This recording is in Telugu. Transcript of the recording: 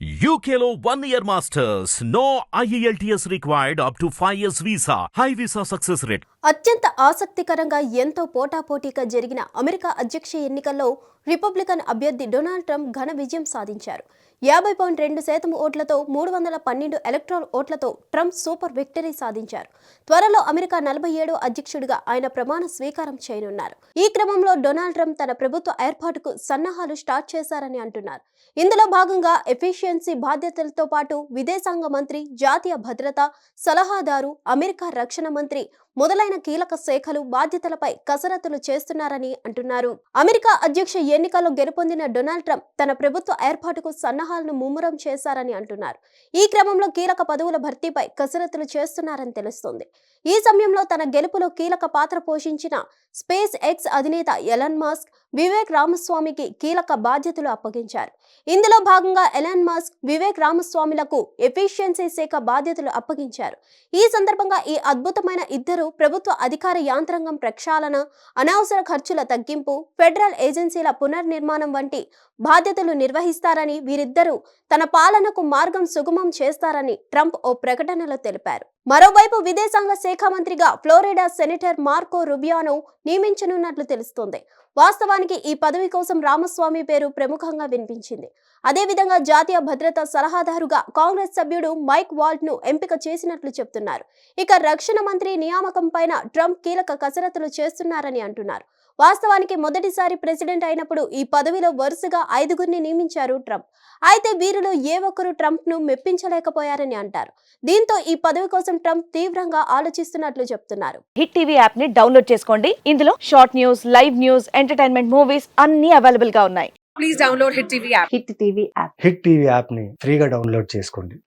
UKలో 1 year masters. No IELTS required up to 5 years visa. High visa success rate. అత్యంత ఆసక్తికరంగా ఎంతో పోటాపోటీగా జరిగిన అమెరికా అధ్యక్ష ఎన్నికల్లో రిపబ్లికన్ అభ్యర్థి డొనాల్డ్ ట్రంప్ ఘన విజయం సాధించారు. 50.2% ఓట్లతో 312 ఎలక్ట్రల్ ఓట్లతో ట్రంప్ సూపర్ విక్టరీ సాధించారు. త్వరలో అమెరికా 47వ అధ్యక్షుడిగా ఆయన ప్రమాణ స్వీకారం చేయనున్నారు. ఈ క్రమంలో డొనాల్డ్ ట్రంప్ తన ప్రభుత్వ ఏర్పాటుకు సన్నాహాలు స్టార్ట్ చేశారని అంటున్నారు. ఇందులో భాగంగా ఎఫిషియన్సీ బాధ్యతలతో పాటు విదేశాంగ మంత్రి, జాతీయ భద్రత సలహాదారు, అమెరికా రక్షణ మంత్రి మొదలైన కీలక శాఖలు బాధ్యతలపై కసరత్తులు చేస్తున్నారని అంటున్నారు. అమెరికా అధ్యక్ష ఎన్నికల్లో గెలుపొందిన డొనాల్డ్ ట్రంప్ తన ప్రభుత్వ ఏర్పాటుకు సన్నాహాలను ముమ్మరం చేశారని అంటున్నారు. ఈ క్రమంలో కీలక పదవుల భర్తీపై కసరత్తులు చేస్తున్నారని తెలుస్తోంది. ఈ సమయంలో తన గెలుపులో కీలక పాత్ర పోషించిన స్పేస్ ఎక్స్ అధినేత ఎలాన్ మస్క్, వివేక్ రామస్వామికి కీలక బాధ్యతలు అప్పగించారు. ఇందులో భాగంగా ఎలాన్ మస్క్, వివేక్ రామస్వామిలకు ఎఫిషియన్సీ శాఖ బాధ్యతలు అప్పగించారు. ఈ సందర్భంగా ఈ అద్భుతమైన ఇద్దరు ప్రభుత్వ అధికార యాంత్రాంగం ప్రక్షాళన, అనవసర ఖర్చుల తగ్గింపు, ఫెడరల్ ఏజెన్సీల పునర్నిర్మాణం వంటి బాధ్యతలు నిర్వహిస్తారని, వీరిద్దరూ తన పాలనకు మార్గం సుగమం చేస్తారని ట్రంప్ ఓ ప్రకటనలో తెలిపారు. మరోవైపు విదేశాంగ శాఖ మంత్రిగా ఫ్లోరిడా సెనేటర్ మార్కో రుబియాను నియమించనున్నట్లు తెలుస్తోంది. వాస్తవానికి ఈ పదవి కోసం రామస్వామి పేరు ప్రముఖంగా వినిపించింది. అదేవిధంగా జాతీయ భద్రతా సలహాదారుగా కాంగ్రెస్ సభ్యుడు మైక్ వాల్ట్ ను ఎంపిక చేసినట్లు చెబుతున్నారు. ఇక రక్షణ మంత్రి నియామకం పైన ట్రంప్ కీలక కసరత్తులు చేస్తున్నారని అంటున్నారు. వాస్తవానికి మొదటిసారి ప్రెసిడెంట్ అయినప్పుడు ఈ పదవిలో వరుసగా 5గురిని నియమించారు ట్రంప్. అయితే వీరిలో ఏ ఒక్కరూ ట్రంప్ ను మెప్పించలేకపోయారని అంటారు. దీంతో ఈ పదవి కోసం ట్రంప్ తీవ్రంగా ఆలోచిస్తున్నట్లు చెప్తున్నారు. హిట్ టీవీ యాప్ ని డౌన్లోడ్ చేసుకోండి. ఇందులో short news, live news, entertainment movies అన్ని అవైలబుల్ గా ఉన్నాయి. Please download hit TV app. Hit TV app. Hit TV app ని ఫ్రీగా డౌన్లోడ్ చేసుకోండి.